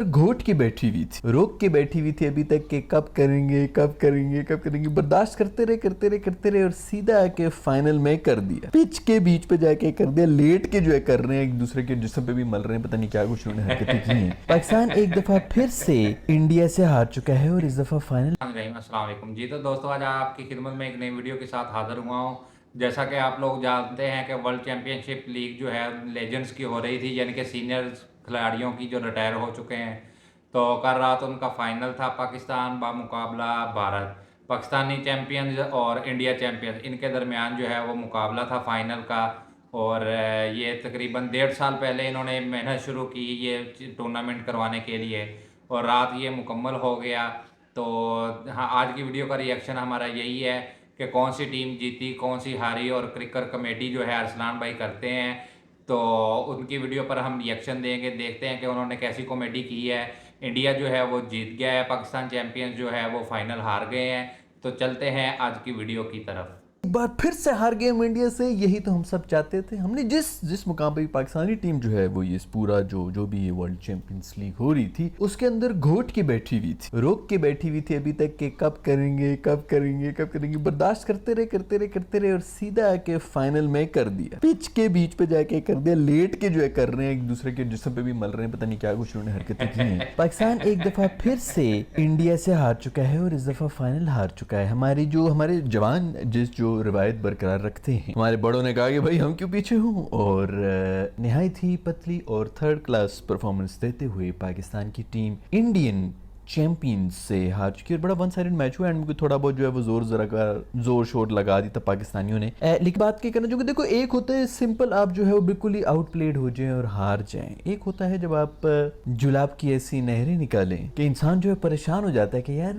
घोट के बैठी हुई थी, रोक के बैठी हुई थी अभी तक कि कब करेंगे कब करेंगे कब करेंगे। बर्दाश्त करते रहे करते रहे करते रहे और सीधा आके फाइनल में कर दिया। पिच के बीच पे जाके कर दिया, लेट के जो है कर रहे हैं, एक दूसरे के जिस्म पे भी मल रहे हैं, पता नहीं क्या कुछ उन्होंने हरकतें की हैं। पाकिस्तान एक दफा फिर से इंडिया से हार चुका है और इस दफा फाइनल। अस्सलाम वालेकुम जी। तो दोस्तों, आज आपकी खिदमत में एक नई वीडियो के साथ हाजिर हुआ हूँ। जैसा कि आप लोग जानते हैं कि वर्ल्ड चैम्पियनशिप लीग जो है लेजेंड्स की हो रही थी, यानी कि सीनियर खिलाड़ियों की जो रिटायर हो चुके हैं। तो कल रात उनका फाइनल था, पाकिस्तान बामुकाबला भारत। पाकिस्तानी चैम्पियंस और इंडिया चैम्पियंस, इनके दरमियान जो है वो मुकाबला था फाइनल का। और ये तकरीबन 1.5 साल पहले इन्होंने मेहनत शुरू की ये टूर्नामेंट करवाने के लिए, और रात ये मुकम्मल हो गया। तो हाँ, आज की वीडियो का रिएक्शन हमारा यही है कि कौन सी टीम जीती कौन सी हारी, और क्रिकेट कमेटी जो है अरसलान भाई करते हैं। तो उनकी वीडियो पर हम रिएक्शन देंगे, देखते हैं कि उन्होंने कैसी कॉमेडी की है। इंडिया जो है वो जीत गया है, पाकिस्तान चैंपियंस जो है वो फाइनल हार गए हैं। तो चलते हैं आज की वीडियो की तरफ। एक बार फिर से हार गए हम इंडिया से, यही तो हम सब चाहते थे। हमने जिस जिस मुकाम पे भी पाकिस्तानी टीम जो है वो ये पूरा जो भी ये वर्ल्ड चैंपियंस लीग हो रही थी उसके अंदर घोट के बैठी हुई थी, रोक के बैठी हुई थी अभी तक कि कब करेंगे कब करेंगे कब करेंगे। बर्दाश्त करते रहे करते रहे करते रहे और सीधा आके फाइनल में कर दिया। पिच के बीच पे जाके कर दिया, लेट के जो है कर रहे हैं, एक दूसरे के जिस्म पे भी मल रहे हैं, पता नहीं क्या कुछ उन्होंने हरकतें की हैं। पाकिस्तान एक दफा फिर से इंडिया से हार चुका है और इस दफा फाइनल हार चुका है। हमारे जवान जो रिवायत बरकरार रखते हैं, हमारे बड़ों ने कहा कि भाई हम क्यों पीछे हूँ, और निहायत ही पतली और थर्ड क्लास परफॉर्मेंस देते हुए पाकिस्तान की टीम इंडियन चैंपियंस से हार चुकी है। बड़ा वन साइडेड मैच हुआ, एंड थोड़ा बहुत जो है वो जोर शोर लगा दी था पाकिस्तानियों ने। लेकिन बात क्या करना, जो कि देखो, एक होता है सिंपल आप जो है वो बिल्कुल ही आउट प्लेड हो जाए और हार जाएं, एक होता है जब आप जुलाब की ऐसी नहरें निकालें कि इंसान जो है परेशान हो जाता है कि यार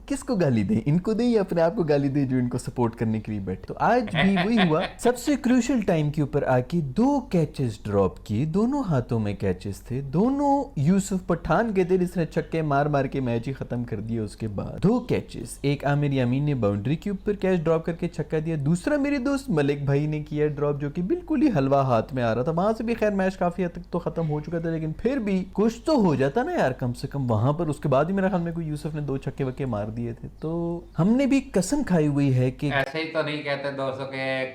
किसको गाली दें, इनको दें या अपने आप को गाली दें जो इनको सपोर्ट करने के लिए बैठे। तो आज भी वही हुआ, सबसे क्रूशियल टाइम के ऊपर आके 2 कैचेस ड्रॉप किए, दोनों हाथों में कैचेस थे, दोनों यूसुफ पठान के थे जिसने छक्के मार मार के मैच ही खत्म कर दिया। उसके बाद 2 कैचेस, एक आमिर यामीन ने बाउंड्री के ऊपर कैच ड्रॉप करके छक्का दिया, दूसरा मेरे दोस्त मलिक भाई ने किया ड्रॉप जो कि बिल्कुल ही हलवा हाथ में आ रहा था। वहां से भी खैर मैच काफी हद तक तो खत्म हो चुका था, लेकिन फिर भी कुछ तो हो जाता ना यार कम से कम वहां पर। उसके बाद ही मेरा ख्याल में कोई यूसुफ ने 2 छक्के वक्के मार दिए थे। तो हमने भी कसम खाई हुई है कि ऐसे ही तो नहीं कहते दोस्तों के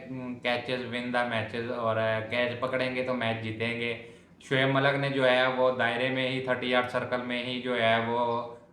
कैचेस विन द मैचेस, और कैच पकड़ेंगे तो मैच जीतेंगे। शोएब मलिक ने जो है वो दायरे में ही 30 यार्ड सर्कल में ही जो है वो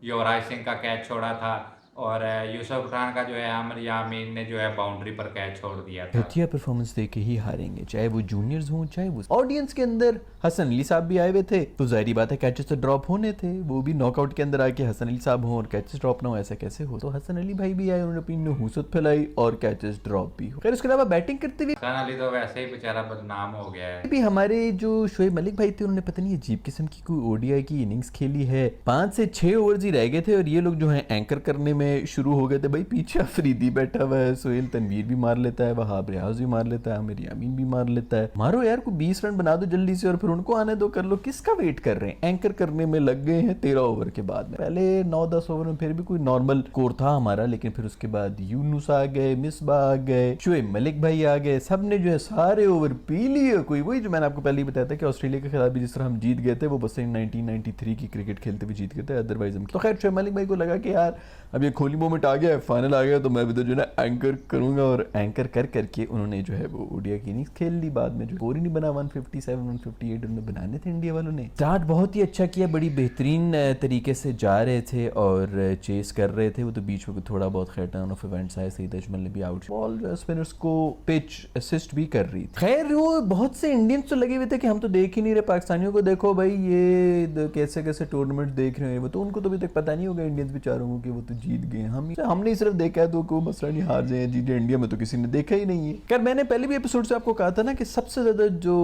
युवराज सिंह का कैच छोड़ा था, और यूसुफ पठान का जो है आमिर यामीन ने जो है बाउंड्री पर कैच छोड़ दिया था। घटिया परफॉर्मेंस दे के ही हारेंगे, चाहे वो जूनियर्स हों चाहे वो ऑडियंस के अंदर हसन अली साहब भी आए हुए थे। तो जाहिर बात है कैचेस तो ड्रॉप होने थे, वो भी नॉकआउट के अंदर आके हसन अली साहब हों और कैचेस ड्रॉप ना हो, ऐसा कैसे हो। तो हसन अली भाई भी आए, उन्होंने अपनी नहूसत फैलाई और कैचेस ड्रॉप भी हो। खैर उसके अलावा बैटिंग करते हुए हसन अली तो वैसे ही बेचारा बदनाम हो गया है। भी हमारे जो शोएब मलिक भाई थे, उन्होंने पता नहीं अजीब किस्म की कोई ओडीआई की इनिंग्स खेली है। 5 से 6 ओवर्स ही रह गए थे और ये लोग जो है एंकर करने में शुरू हो गए थे। भाई पीछे अफरीदी बैठा हुआ है, सोहेल तनवीर भी मार लेता है, वहाब रियाज भी मार लेता है, आमिर यामीन भी मार लेता है। मारो यार, को 20 रन बना दो जल्दी से और फिर उनको आने दो, कर लो, किसका वेट कर रहे हैं। एंकर करने में लग गए हैं 13 ओवर के बाद में। पहले 9-10 ओवर में फिर भी कोई नॉर्मल स्कोर था हमारा, लेकिन फिर उसके बाद यूनुस आ गए, मिसबा आ गए, शोएब मलिक भाई आ गए, सबने जो है सारे ओवर पी लिए। कोई वही जो मैंने आपको पहले ही बताया था कि ऑस्ट्रेलिया के खिलाफ भी जिस तरह हम जीत गए थे, वो बस 1993 की क्रिकेट खेलते हुए जीत गए थे, अदरवाइज हम। तो खैर शोएब मलिक भाई को लगा कि यार अब ये खोली मोमेंट आ गया है, फाइनल आ गया, तो मैं भी तो जो है एंकर करूंगा, और एंकर कर करके उन्होंने जो है वो ओडीआई की इनिंग्स खेल ली। बाद में जो स्कोर ही नहीं बना, 157 158 उन्होंने बनाने थे इंडिया वालों ने। स्टार्ट बहुत ही अच्छा किया, बड़ी बेहतरीन तरीके से जा रहे थे और चेस कर रहे थे। वो तो बीच में थोड़ा बहुत खैर टर्न ऑफ इवेंट्स आए, सईद अजमल ने भी आउट बॉल जो स्पिनर्स को पिच असिस्ट भी कर रही थी। खैर वो बहुत से इंडियंस तो लगे हुए थे कि हम तो देख ही नहीं रहे पाकिस्तानियों को, देखो भाई ये कैसे कैसे टूर्नामेंट देख रहे हैं। वो तो उनको तो अभी तक पता नहीं होगा इंडियंस बेचारों को कि वो तो जीत गए। हमने सिर्फ देखा है तो कोई मसला नहीं, हार जाए जीते, इंडिया में तो किसी ने देखा ही नहीं है। खैर मैंने पहले भी एपिसोड से आपको कहा था ना कि सबसे ज्यादा जो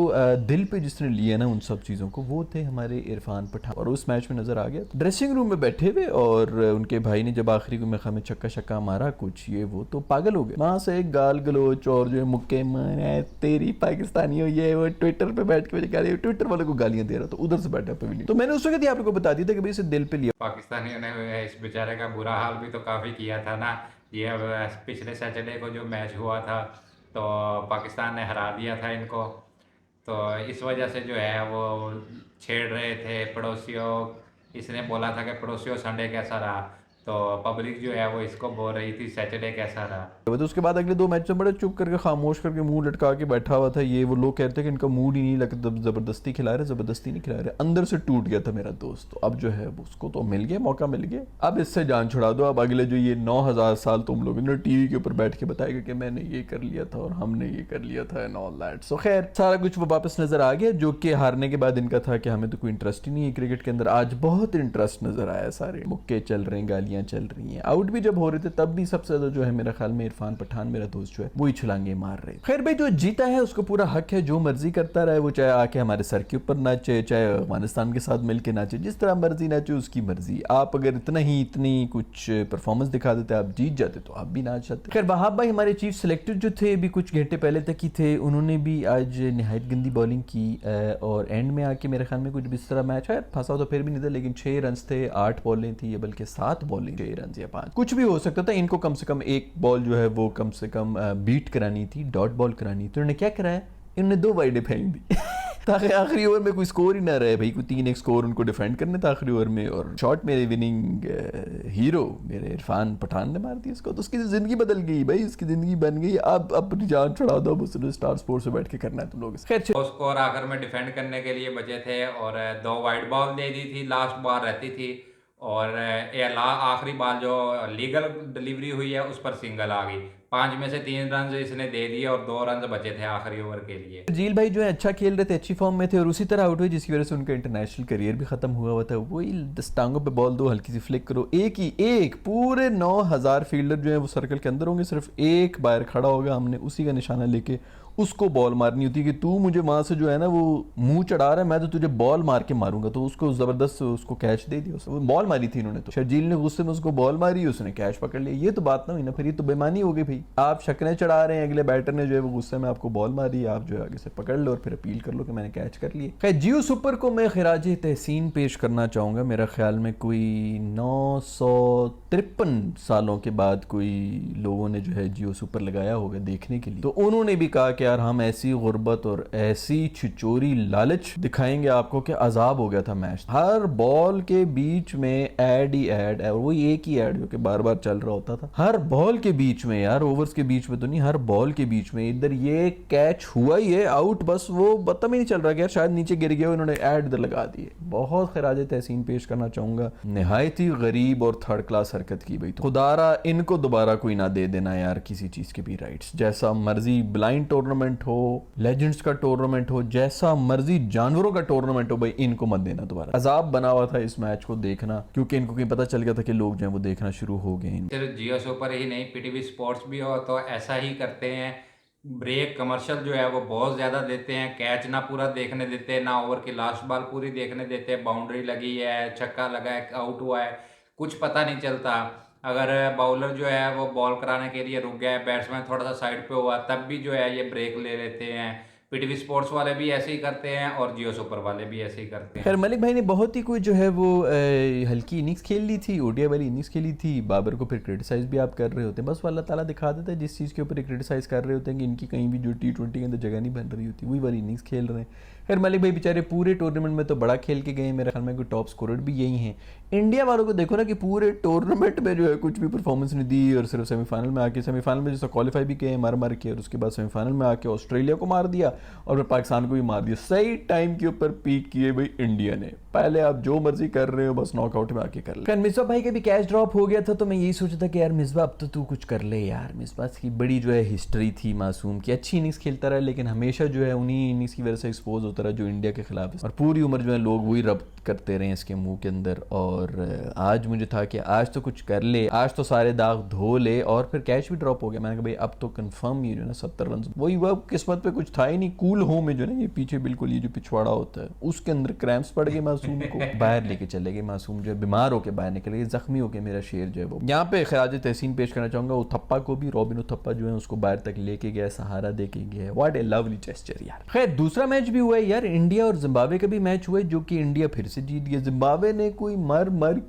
दिल पे जिसने लिया ना उन सब चीजों को, वो थे हमारे इरफान पठान, और उस मैच में नजर आ गया ड्रेसिंग रूम में बैठे हुए, और उनके भाई ने जब आखिरी को में छक्का छक्का मारा कुछ ये वो, तो पागल हो गए। वहां से एक गाल गलोच और जो मुक्के मारे तेरी पाकिस्तानी हो, ये वो ट्विटर पे बैठ के ट्विटर वालों को गालियां दे रहा, तो उधर से बैठा पवेलियन। तो मैंने उस वक्त आप लोगों को बता दिया था कि भाई इसे दिल पे लिया। पाकिस्तानियों ने इस बेचारे का बुरा हाल भी तो काफ़ी किया था ना। ये अब पिछले सैटरडे को जो मैच हुआ था तो पाकिस्तान ने हरा दिया था इनको, तो इस वजह से जो है वो छेड़ रहे थे पड़ोसियों। इसने बोला था कि पड़ोसियों संडे कैसा रहा, तो पब्लिक जो है वो इसको बोल रही थी सैटरडे कैसा रहा। तो उसके बाद अगले 2 मैच में बड़ा चुप करके खामोश करके मुंह लटका के बैठा हुआ था। ये वो लोग कहते हैं कि इनका मूड ही नहीं लगता, जबरदस्ती खिला रहे, जबरदस्ती नहीं खिला रहे। अंदर से टूट गया था मेरा दोस्त। तो अब जो है उसको तो मिल गया, मौका मिल गया। अब इससे जान छुड़ा दो। अब अगले जो ये 9000 साल तुम लोग ने टीवी के ऊपर बैठ के बताएगा कि मैंने ये कर लिया था और हमने ये कर लिया था एंड ऑल दैट। सो खैर सारा कुछ वो वापस नजर आ गया, जो कि हारने के बाद इनका था कि हमें तो कोई इंटरेस्ट ही नहीं है क्रिकेट के अंदर। आज बहुत इंटरेस्ट नजर आया, सारे मुक्के चल रहे हैं, गालियां चल रही हैं। आउट भी जब हो रहे थे तब भी सबसे ज्यादा जो है मेरा ख्याल में इरफान पठान मेरा दोस्त जो है वो ही छलांगे मार रहे। खैर भाई जो जीता है उसको पूरा हक है, जो मर्जी करता रहे, वो चाहे आके हमारे सर के ऊपर नाचे, चाहे अफगानिस्तान के साथ मिलके नाचे, जिस तरह मर्जी नाचे उसकी मर्जी। आप अगर इतनी कुछ परफॉर्मेंस दिखा देते, आप जीत जाते तो आप भी नाच जाते। खैर वहाब भाई हमारे चीफ सिलेक्टर जो थे अभी कुछ घंटे पहले तक ही थे, उन्होंने भी आज निहायत गंदी बॉलिंग की और एंड में आके मेरे ख्याल में कुछ भी इस तरह मैच है फंसा तो फिर भी नहीं था, लेकिन 6 रन थे, 8 बॉलें थी, बल्कि 7 बॉलें, 6 रन या 5 कुछ भी हो सकता था। इनको कम से कम एक बॉल जो है वो कम से कम बीट करानी थी, डॉट बॉल करानी थी। तो इन्होंने क्या कराया, इन्होंने 2 वाइडें फेंक दी ताकि आखिरी ओवर में कोई स्कोर ही ना रहे भाई। कोई 3-1 स्कोर उनको डिफेंड करने था आखिरी ओवर में, और शॉट मेरे विनिंग हीरो मेरे इरफान पठान ने मार दिया इसको। तो उसकी जिंदगी बदल गई भाई, उसकी जिंदगी बन गई। अब अपनी जान छुड़ा दो, अब उसने स्टार स्पोर्ट्स में बैठ के करना है तुम लोग। खैर स्कोर आखिर में डिफेंड करने के लिए बचे थे और 2 वाइड बॉल दे दी थी, लास्ट बॉल रहती थी, और आखिरी बॉल जो लीगल डिलीवरी हुई है उस पर सिंगल आ गई। 5 में से 3 रन इसने दे दिए और 2 रन बचे थे आखिरी ओवर के लिए। जील भाई जो है अच्छा खेल रहे थे, अच्छी फॉर्म में थे, और उसी तरह आउट हुए जिसकी वजह से उनका इंटरनेशनल करियर भी खत्म हुआ था। वही 10 टांगों पे बॉल दो, हल्की सी फ्लिक करो, एक पूरे 9000 फील्डर जो है वो सर्कल के अंदर होंगे, सिर्फ एक बाहर खड़ा होगा, हमने उसी का निशाना लेके उसको बॉल मारनी होती है कि तू मुझे वहां से जो है ना वो मुंह चढ़ा रहा है, मैं तो तुझे बॉल मार के मारूंगा। तो उसको जबरदस्त उसको कैच दे दिया, वो बॉल मारी थी इन्होंने, तो शर्जील ने गुस्से में उसको बॉल मारी, उसने कैच पकड़ लिया। ये तो बात ना हुई ना, फिर ये तो बेईमानी हो गई भाई। आप शक्लें चढ़ा रहे हैं, अगले बैटर ने जो है वो गुस्से में आपको बॉल मारी, आप जो है आगे से पकड़ लो और फिर अपील कर लो कि मैंने कैच कर लिया। खैर जियो सुपर को मैं खिराज तहसीन पेश करना चाहूंगा। मेरा ख्याल में कोई 953 सालों के बाद कोई लोगों ने जो है जियो सुपर लगाया होगा देखने के लिए। तो उन्होंने भी कहा कि यार हम ऐसी गुर्बत और ऐसी छिचोरी लालच दिखाएंगे आपको कि अजाब हो गया था मैच। हर बॉल के बीच में ऐड ही ऐड, और वही एक ही ऐड जो कि बार बार चल रहा होता था हर बॉल के बीच में, यार ओवर्स के बीच में तो नहीं, हर बॉल के बीच में। इधर ये कैच हुआ ही है आउट, बस वो पता ही नहीं चल रहा कि यार शायद नीचे गिर गया, उन्होंने ऐड इधर लगा दिए। बहुत खिराज तहसीन पेश करना चाहूंगा, निहायत ही गरीब और थर्ड क्लास हरकत की। भाई खुदारा इनको दोबारा कोई ना दे देना यार किसी चीज के भी राइट्स। जैसा मर्जी ब्लाइंड टूर्नामेंट हो, लेजेंड्स का टूर्नामेंट हो, जैसा मर्जी जानवरों का टूर्नामेंट हो, भाई इनको मत देना दोबारा। अजाब बना हुआ था इस मैच को देखना, क्योंकि इनको कहीं पता चल गया था कि लोग जो है वो देखना शुरू हो गए। सिर्फ जियो सुपर ही नहीं, पीटीवी स्पोर्ट्स भी हो तो ऐसा ही करते हैं। ब्रेक कमर्शियल जो है वो बहुत ज़्यादा देते हैं, कैच ना पूरा देखने देते, ना ओवर की लास्ट बॉल पूरी देखने देते, बाउंड्री लगी है, छक्का लगा है, आउट हुआ है, कुछ पता नहीं चलता। अगर बाउलर जो है वो बॉल कराने के लिए रुक गया है, बैट्समैन थोड़ा सा साइड पे हुआ, तब भी जो है ये ब्रेक ले लेते हैं। पीटीवी स्पोर्ट्स वाले भी ऐसे ही करते हैं और जियो सुपर वाले भी ऐसे ही करते हैं। खैर मलिक भाई ने बहुत ही कोई जो है वो हल्की इनिंग्स खेल ली थी, ओडीआई वाली इनिंग्स खेली थी। बाबर को फिर क्रिटिसाइज भी आप कर रहे होते हैं, बस वो अल्लाह ताला दिखा देता है जिस चीज़ के ऊपर क्रिटिसाइज कर रहे होते हैं कि इनकी कहीं भी जो T20 के अंदर जगह नहीं बन रही होती, वही वाली इनिंग्स खेल रहे हैं। खैर मलिक भाई बेचारे पूरे टूर्नामेंट में तो बड़ा खेल के गए, मेरे ख्याल में कोई टॉप स्कोरर भी यही हैं। इंडिया वालों को देखो ना कि पूरे टूर्नामेंट में जो है कुछ भी परफॉर्मेंस नहीं दी, और सिर्फ सेमीफाइनल में आके, सेमीफाइनल में जैसा क्वालिफाई भी किए मार के, और उसके बाद सेमीफाइनल में आके ऑस्ट्रेलिया को मार दिया और फिर पाकिस्तान को भी मार दिया। सही टाइम के ऊपर पीक किए भाई इंडिया ने। पहले आप जो मर्जी कर रहे हो, बस नॉकआउट में आके कर ले। मिसबा भाई का भी कैच ड्रॉप हो गया था, तो मैं यही सोचा था कि यार मिसबा अब तो तू कुछ कर ले यार। मिसबा की बड़ी जो है हिस्ट्री थी मासूम की, अच्छी इनिंग्स खेलता रहा, लेकिन हमेशा जो है उन्हीं इनिंग्स की वजह से एक्सपोज होता रहा जो इंडिया के खिलाफ है, और पूरी उम्र जो है लोग वही रब करते रहे इसके मुंह के अंदर। और आज मुझे था कि आज तो कुछ कर ले, आज तो सारे दाग धो ले, और फिर कैच भी ड्रॉप हो गया। मैंने कहा भाई अब तो कंफर्म ये जो है ना 70 रन, वही वह किस्मत पे कुछ था ही नहीं। कूल होम में जो है ना ये पीछे बिल्कुल ये जो पिछवाड़ा होता है उसके अंदर क्रैम्प्स पड़ गए मासूम को, बाहर लेके चले गए। मासूम जो है बीमार होकर बाहर निकल गए, जख्मी होकर मेरा शेर जो है वो। यहाँ पे खिराज तहसीन पेश करना चाहूंगा उथप्पा को भी, रॉबिन उथप्पा जो है उसको बाहर तक लेके गया, सहारा दे के गया। व्हाट ए लवली जेस्चर यार। खैर दूसरा मैच भी हुआ है यार, इंडिया और जिम्बाब्वे का भी मैच हुआ है, जो कि इंडिया फिर से जीत गया। जिम्बाब्वे ने कोई मर मर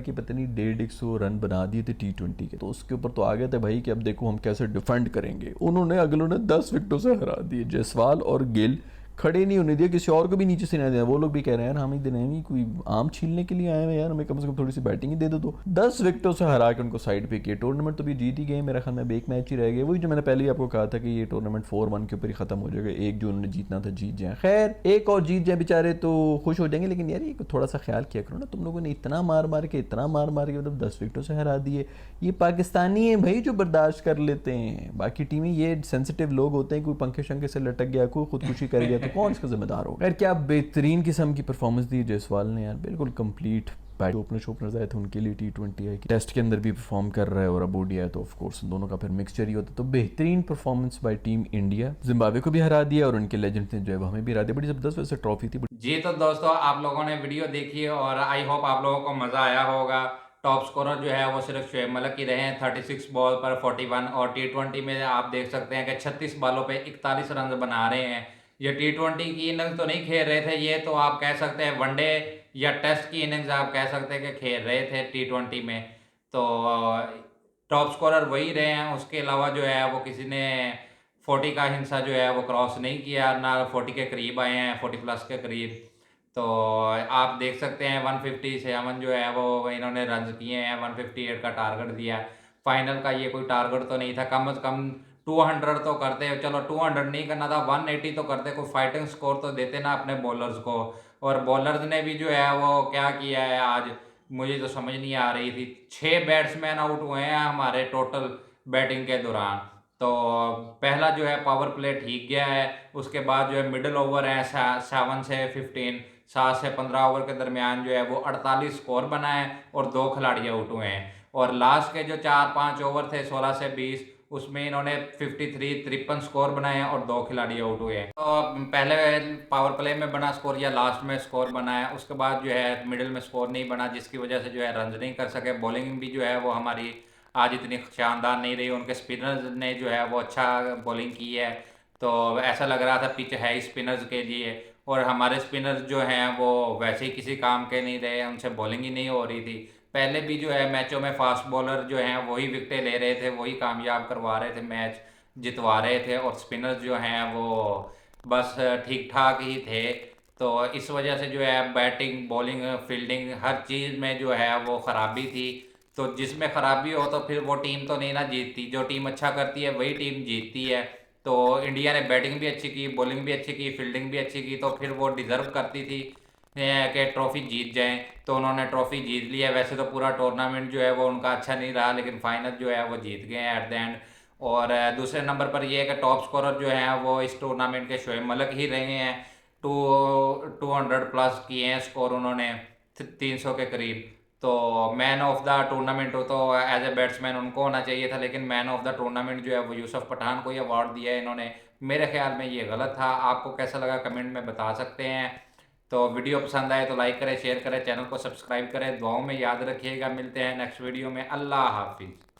के पता नहीं 150 रन बना दिए थे T20 के, तो उसके ऊपर तो आ गए थे भाई कि अब देखो हम कैसे डिफेंड करेंगे। उन्होंने अगलों ने 10 विकेटों से हरा दिए, जायसवाल और गिल खड़े नहीं होने दिया, किसी और को भी नीचे से नहीं दिया। वो लोग भी कह रहे हैं यार हम ही दिन नहीं कोई आम छीलने के लिए आए हैं यार, हमें कम से कम थोड़ी सी बैटिंग ही दे दो। 10 विकेटों से हरा के उनको साइड पे किया। टूर्नामेंट तो भी जीत ही गए मेरा ख्याल में, एक मैच ही रह गया। वही जो मैंने पहले ही आपको कहा था कि ये टूर्नामेंट 4-1 के ऊपर ही खत्म हो जाएगा, 1 जून ने जीतना था, जीत जाए। खैर एक और जीत जाए बेचारे तो खुश हो जाएंगे, लेकिन यार ये थोड़ा सा ख्याल किया करो ना, तुम लोगों ने इतना मार मार के मतलब 10 विकेटों से हरा दिए। ये पाकिस्तानी है भाई जो बर्दाश्त कर लेते हैं, बाकी टीमें ये सेंसिटिव लोग होते हैं, कोई पंखे शंखे से लटक गया, कोई खुदकुशी कर गया तो कौन इसका जिम्मेदार होगा। क्या बेहतरीन किस्म की परफॉर्मेंस दी जायसवाल ने यार, बिल्कुल कंप्लीट। ओपनर्स आए थे उनके लिए T20 आई, टेस्ट के अंदर भी परफॉर्म कर रहा है और अब ओडीआई तो ऑफ कोर्स उन दोनों का फिर मिक्सचर ही होता। तो बेहतरीन performance by team India, Zimbabwe को भी हरा दिया और उनके लेजेंड ने जो है वो हमें भी हरा दिया। बड़ी जबरदस्त वैसे ट्रॉफी थी। जी तो दोस्तों आप लोगों ने वीडियो देखी और आई होप आप लोगों को मज़ा आया होगा। टॉप स्कोरर जो है वो सिर्फ शोएब मलिक ही रहे हैं 36 बॉल पर 41, और T20 में आप देख सकते हैं कि 36 बॉलों पे 41 रन बना रहे हैं। ये T20 की इनिंग्स तो नहीं खेल रहे थे, ये तो आप कह सकते हैं वनडे या टेस्ट की इनिंग्स आप कह सकते हैं कि खेल रहे थे T20 में। तो टॉप स्कोरर वही रहे हैं, उसके अलावा जो है वो किसी ने 40 का हिंसा जो है वो क्रॉस नहीं किया, ना 40 के करीब आए हैं, 40 प्लस के करीब। तो आप देख सकते हैं 157 जो है वो इन्होंने रन किए हैं, 158 का टारगेट दिया। फाइनल का ये कोई टारगेट तो नहीं था, कम से कम 200 तो करते। चलो 200 नहीं करना था, 180 तो करते, कोई फाइटिंग स्कोर तो देते ना अपने बॉलर्स को। और बॉलर्स ने भी जो है वो क्या किया है आज, मुझे तो समझ नहीं आ रही थी। 6 बैट्समैन आउट हुए हैं हमारे टोटल बैटिंग के दौरान। तो पहला जो है पावर प्ले ठीक गया है, उसके बाद जो है मिडिल ओवर है 7 से 15, 7 से 15 ओवर के दरमियान जो है वो 48 स्कोर बना है और 2 खिलाड़ी आउट हुए हैं। और लास्ट के जो 4-5 ओवर थे 16 से 20, उसमें इन्होंने 53 स्कोर बनाए हैं और 2 खिलाड़ी आउट हुए हैं। तो पहले पावर प्ले में बना स्कोर या लास्ट में स्कोर बना है, उसके बाद जो है मिडिल में स्कोर नहीं बना, जिसकी वजह से जो है रन नहीं कर सके। बॉलिंग भी जो है वो हमारी आज इतनी शानदार नहीं रही, उनके स्पिनर्स ने जो है वो अच्छा बॉलिंग की है। तो ऐसा लग रहा था पिच है ही स्पिनर्स के लिए, और हमारे स्पिनर्स जो हैं वो वैसे ही किसी काम के नहीं रहे, उनसे बॉलिंग ही नहीं हो रही थी। पहले भी जो है मैचों में फास्ट बॉलर जो हैं वही विकेटें ले रहे थे, वही कामयाब करवा रहे थे, मैच जितवा रहे थे, और स्पिनर्स जो हैं वो बस ठीक ठाक ही थे। तो इस वजह से जो है बैटिंग बॉलिंग फील्डिंग हर चीज़ में जो है वो ख़राबी थी। तो जिसमें ख़राबी हो तो फिर वो टीम तो नहीं ना जीतती, जो टीम अच्छा करती है वही टीम जीतती है। तो इंडिया ने बैटिंग भी अच्छी की, बॉलिंग भी अच्छी की, फील्डिंग भी अच्छी की, तो फिर वो डिज़र्व करती थी कि ट्रॉफ़ी जीत जाएं। तो उन्होंने ट्रॉफ़ी जीत ली है। वैसे तो पूरा टूर्नामेंट जो है वो उनका अच्छा नहीं रहा, लेकिन फाइनल जो है वो जीत गए हैं एट द एंड। और दूसरे नंबर पर ये है कि टॉप स्कोरर जो हैं वो इस टूर्नामेंट के शोएब मलिक ही रहे हैं। 200 प्लस किए हैं स्कोर उन्होंने, 300 के करीब। तो मैन ऑफ द टूर्नामेंट हो तो एज ए बैट्समैन उनको होना चाहिए था, लेकिन मैन ऑफ द टूर्नामेंट जो है वो यूसुफ पठान को ही अवार्ड दिया है इन्होंने। मेरे ख्याल में ये गलत था। आपको कैसा लगा कमेंट में बता सकते हैं। तो वीडियो पसंद आए तो लाइक करें, शेयर करें, चैनल को सब्सक्राइब करें, दुआओं में याद रखिएगा। मिलते हैं नेक्स्ट वीडियो में। अल्लाह हाफिज़।